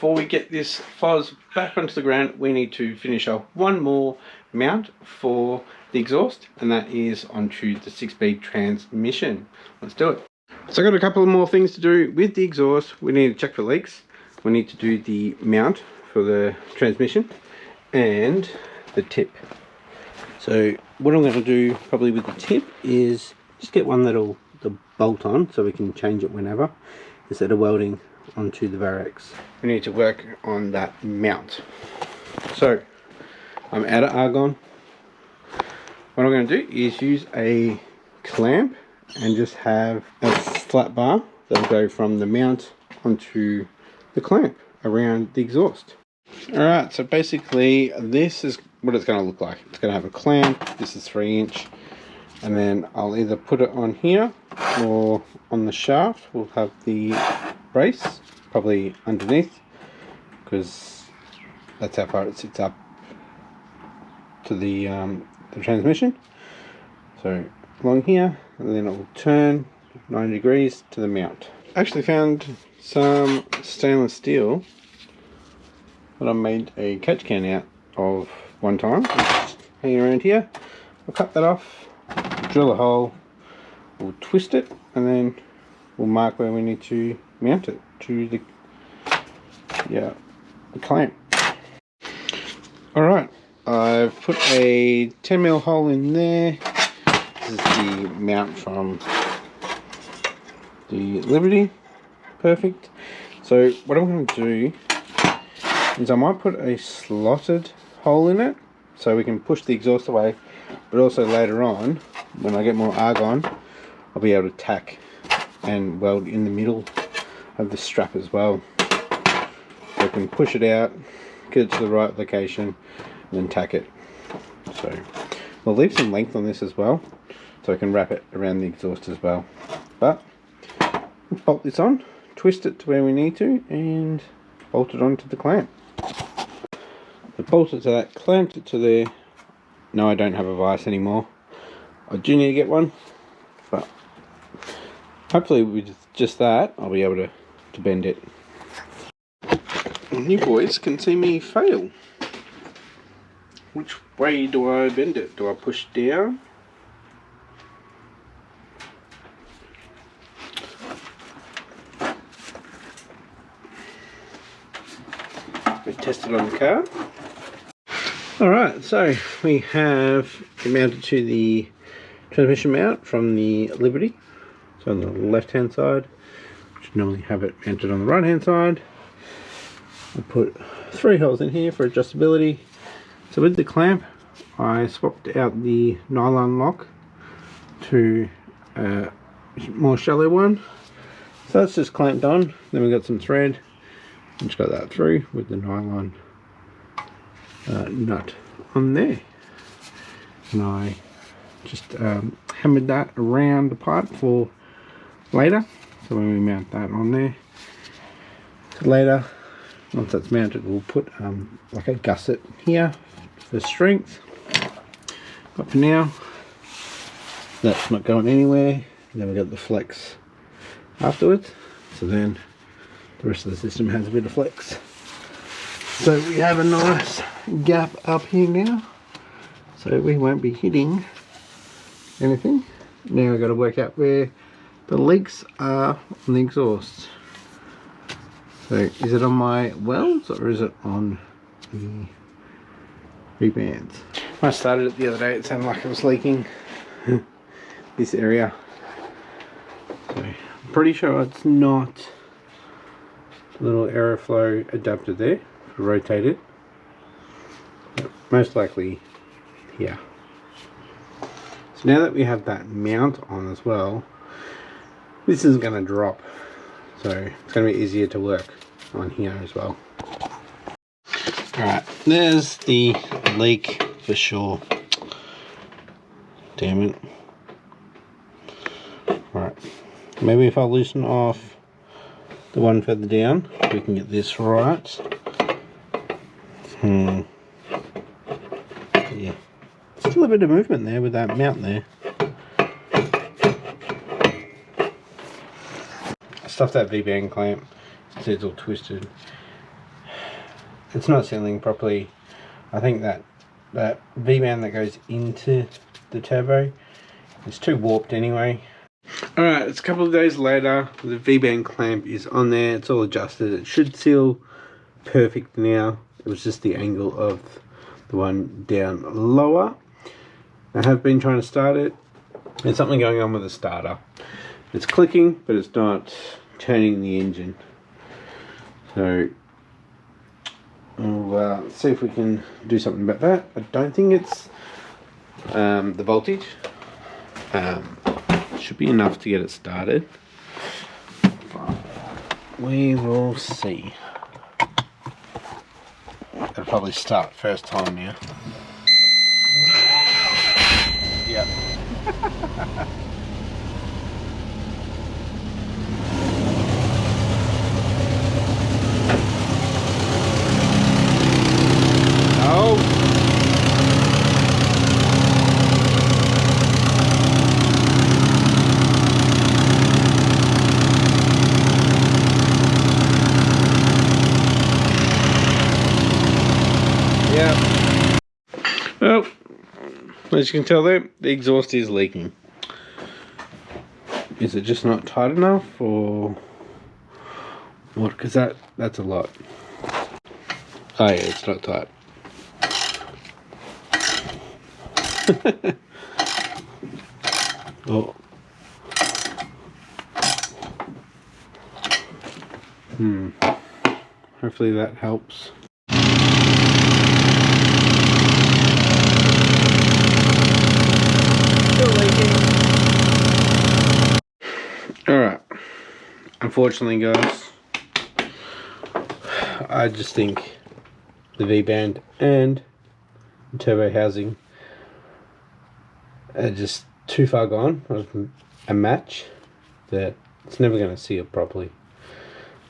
before we get this fuzz back onto the ground, we need to finish off one more mount for the exhaust, and that is onto the 6-speed transmission. Let's do it. So I've got a couple of more things to do with the exhaust. We need to check for leaks. We need to do the mount for the transmission and the tip. So what I'm going to do probably with the tip is just get one that'll bolt on so we can change it whenever, instead of welding onto the Varex. We need to work on that mount. So I'm out of argon. What I'm going to do is use a clamp and just have a flat bar that'll go from the mount onto the clamp around the exhaust. Alright, so basically this is what it's going to look like. It's going to have a clamp. This is 3-inch, and then I'll either put it on here or on the shaft. We'll have the brace probably underneath, because that's how far it sits up to the transmission. So along here, and then it will turn 90 degrees to the mount. I actually found some stainless steel that I made a catch can out of one time. It's hanging around here. I'll cut that off, drill a hole, we'll twist it, and then we'll mark where we need to mount it to the clamp. Alright, I've put a 10mm hole in there. This is the mount from the Liberty. Perfect. So what I'm going to do is I might put a slotted hole in it so we can push the exhaust away, but also later on when I get more argon I'll be able to tack and weld in the middle of the strap as well. So I can push it out, get it to the right location, and then tack it. So we'll leave some length on this as well, so I can wrap it around the exhaust as well. But we'll bolt this on, twist it to where we need to, and bolt it onto the clamp. I bolted to that, clamped it to there. No, I don't have a vise anymore. I do need to get one, but hopefully with just that I'll be able to bend it. And you boys can see me fail. Which way do I bend it? Do I push down? We test it on the car. Alright, so we have it mounted to the transmission mount from the Liberty. So on the left hand side, should normally have it mounted on the right hand side. I put 3 holes in here for adjustability. So with the clamp, I swapped out the nylon lock to a more shallow one. So that's just clamped on. Then we've got some thread. And just got that through with the nylon nut on there. And I just hammered that around the part for later. So when we mount that on there, so later, once that's mounted, we'll put like a gusset here for strength. But for now, that's not going anywhere. And then we got the flex afterwards. So then the rest of the system has a bit of flex. So we have a nice gap up here now. So we won't be hitting anything. Now we've got to work out where the leaks are on the exhaust. So is it on my welds or is it on the vbands? When I started it the other day, it sounded like it was leaking this area. So I'm pretty sure it's not the little airflow adapter there to rotate it. But most likely here. So now that we have that mount on as well, this isn't going to drop. So it's going to be easier to work on here as well. Alright, there's the leak for sure. Damn it. Right, maybe if I loosen off the one further down, we can get this right. Yeah, still a bit of movement there with that mount there. I stuffed that vband clamp, it's all twisted. it's not sealing properly. I think that V-band that goes into the turbo is too warped anyway. Alright, it's a couple of days later. The V-band clamp is on there. It's all adjusted. It should seal perfect now. It was just the angle of the one down lower. I have been trying to start it. There's something going on with the starter. It's clicking, but it's not turning the engine. So we'll see if we can do something about that. I don't think it's the voltage. Should be enough to get it started. But we will see. It'll probably start first time now. Yep. Well, as you can tell there, the exhaust is leaking. Is it just not tight enough, or what? Because that's a lot. Oh yeah, it's not tight. Oh. Hopefully that helps. Alright, unfortunately guys, I just think the V-band and the turbo housing are just too far gone of a match that it's never going to seal properly.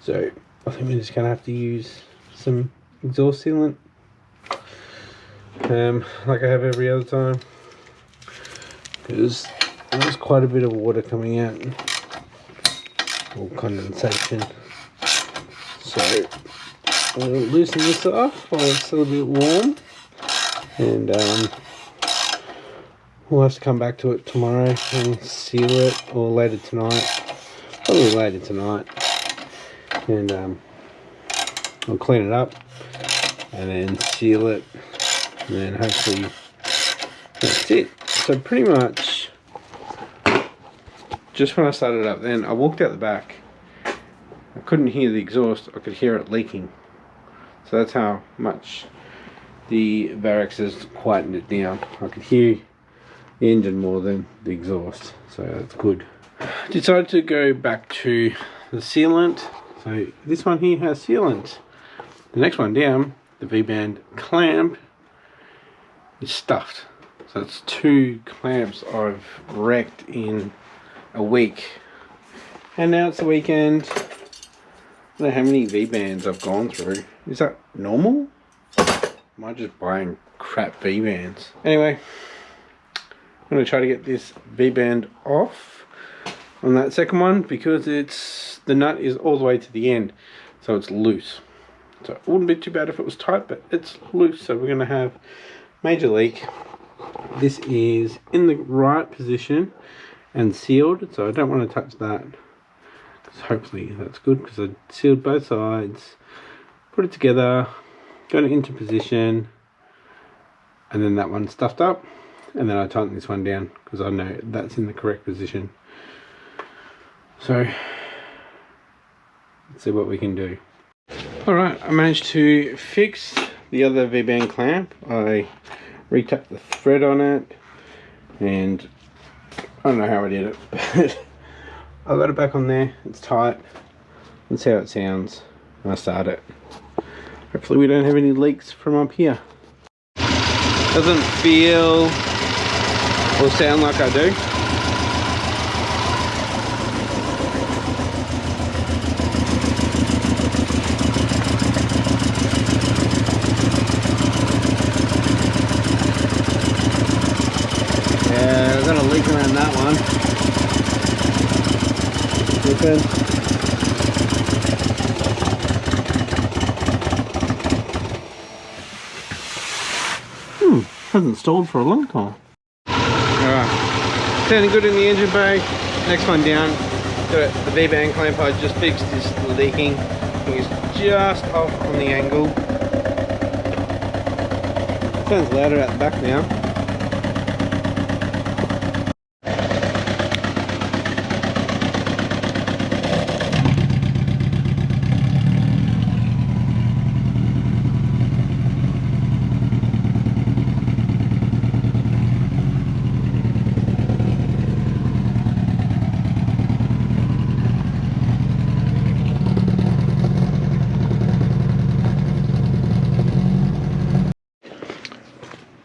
So I think we're just going to have to use some exhaust sealant, like I have every other time, because there's quite a bit of water coming out, or condensation. So I'll loosen this off while it's still a bit warm, and we'll have to come back to it tomorrow and seal it, or later tonight, probably later tonight, and I'll clean it up and then seal it, and then hopefully that's it. So pretty much just when I started up, then I walked out the back, I couldn't hear the exhaust, I could hear it leaking. So that's how much the Varex has quietened it down. I could hear the engine more than the exhaust, so that's good. Decided to go back to the sealant. So this one here has sealant. The next one down, the V-band clamp, is stuffed. So it's 2 clamps I've wrecked in a week. And now it's the weekend. I don't know how many V-bands I've gone through. Is that normal? Am I just buying crap V-bands? Anyway, I'm going to try to get this V-band off on that second one, because the nut is all the way to the end, so it's loose. So it wouldn't be too bad if it was tight, but it's loose, so we're going to have major leak. This is in the right position and sealed, so I don't want to touch that, because hopefully that's good, because I sealed both sides, put it together, got it into position, and then that one stuffed up, and then I tightened this one down because I know that's in the correct position. So let's see what we can do. Alright, I managed to fix the other V-band clamp. I retapped the thread on it, and I don't know how I did it, but I got it back on there. It's tight. Let's see how it sounds when I start it. Hopefully we don't have any leaks from up here. Doesn't feel or sound like I do. Yeah, I've got a leak around that one. Hasn't stalled for a long time. Alright, sounding good in the engine bay. Next one down. Got the vband clamp. I just fixed this leaking. I think it's just off on the angle. Sounds louder at the back now.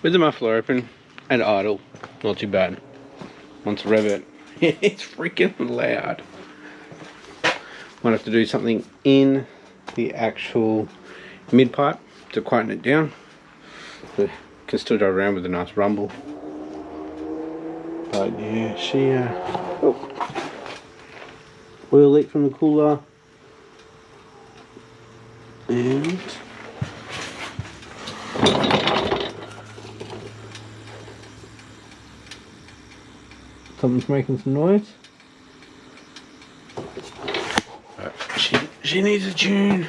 With the muffler open and idle, not too bad. Once I rev it, it's freaking loud. Might have to do something in the actual mid pipe to quieten it down. But can still drive around with a nice rumble. But yeah, she oil leak from the cooler, and something's making some noise. She needs a tune.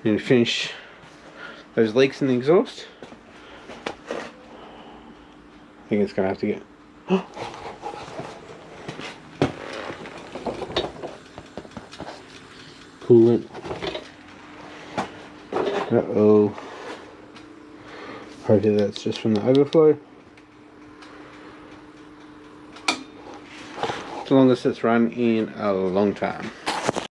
Need to finish those leaks in the exhaust. I think it's gonna have to get coolant. Uh-oh. Hopefully that's just from the overflow. It's the longest it's run in a long time.